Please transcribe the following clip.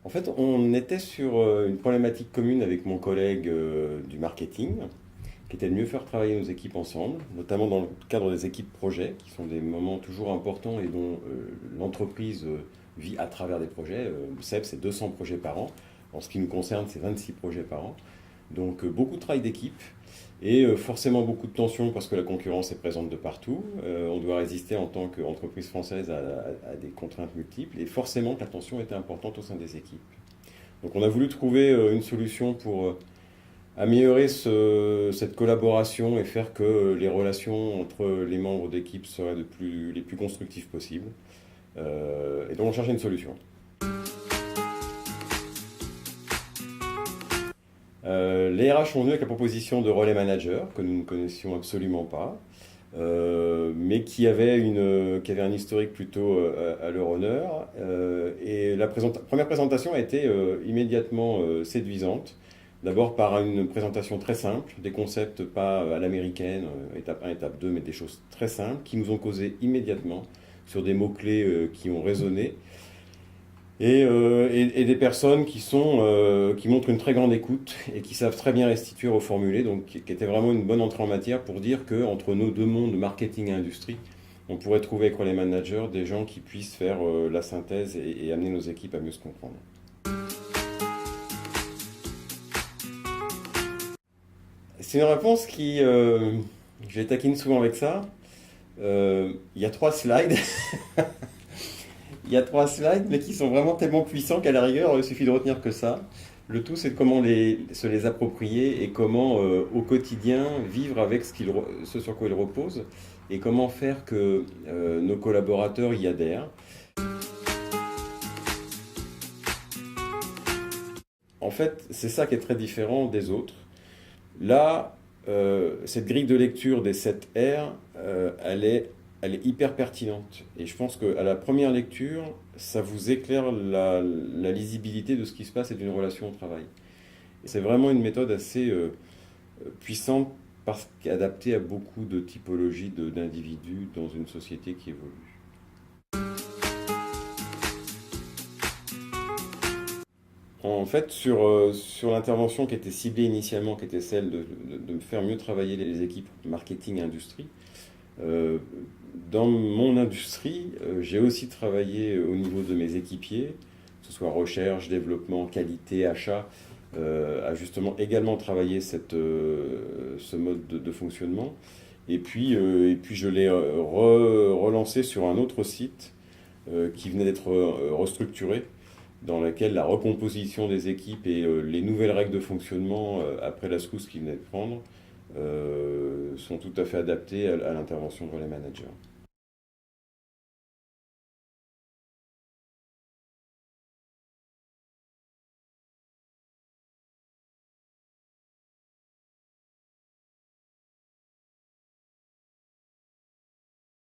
En fait, on était sur une problématique commune avec mon collègue du marketing, qui était de mieux faire travailler nos équipes ensemble, notamment dans le cadre des équipes projets, qui sont des moments toujours importants et dont l'entreprise vit à travers des projets. CEP, c'est 200 projets par an. En ce qui nous concerne, c'est 26 projets par an. Donc beaucoup de travail d'équipe et forcément beaucoup de tensions parce que la concurrence est présente de partout. On doit résister en tant qu'entreprise française à des contraintes multiples et forcément que la tension était importante au sein des équipes. Donc on a voulu trouver une solution pour améliorer cette collaboration et faire que les relations entre les membres d'équipe seraient les plus constructives possibles. Et donc on cherchait une solution. Les RH sont venus avec la proposition de relais manager, que nous ne connaissions absolument pas, mais qui avait un historique plutôt à leur honneur. Et la première présentation a été immédiatement séduisante. D'abord par une présentation très simple, des concepts pas à l'américaine, étape 1, étape 2, mais des choses très simples qui nous ont causé immédiatement sur des mots-clés qui ont résonné et des personnes qui montrent une très grande écoute et qui savent très bien restituer au formulé, donc qui était vraiment une bonne entrée en matière pour dire qu'entre nos deux mondes, marketing et industrie, on pourrait trouver avec les managers des gens qui puissent faire la synthèse et amener nos équipes à mieux se comprendre. C'est une réponse qui, je les taquine souvent avec ça. Il y a 3 slides. Il y a 3 slides, mais qui sont vraiment tellement puissants qu'à la rigueur, il suffit de retenir que ça. Le tout, c'est de comment se les approprier et comment, au quotidien, vivre avec ce sur quoi ils reposent et comment faire que nos collaborateurs y adhèrent. En fait, c'est ça qui est très différent des autres. Là, cette grille de lecture des 7 R, elle est hyper pertinente. Et je pense qu'à la première lecture, ça vous éclaire la lisibilité de ce qui se passe et d'une relation au travail. Et c'est vraiment une méthode assez puissante parce qu'adaptée à beaucoup de typologies d'individus dans une société qui évolue. En fait, sur l'intervention qui était ciblée initialement, qui était celle de faire mieux travailler les équipes marketing et industrie, euh, dans mon industrie, j'ai aussi travaillé au niveau de mes équipiers, que ce soit recherche, développement, qualité, achat, à justement également travailler ce mode de fonctionnement. Et puis je l'ai relancé sur un autre site qui venait d'être restructuré, dans laquelle la recomposition des équipes et les nouvelles règles de fonctionnement après la secousse qu'il venait de prendre sont tout à fait adaptées à l'intervention de les managers.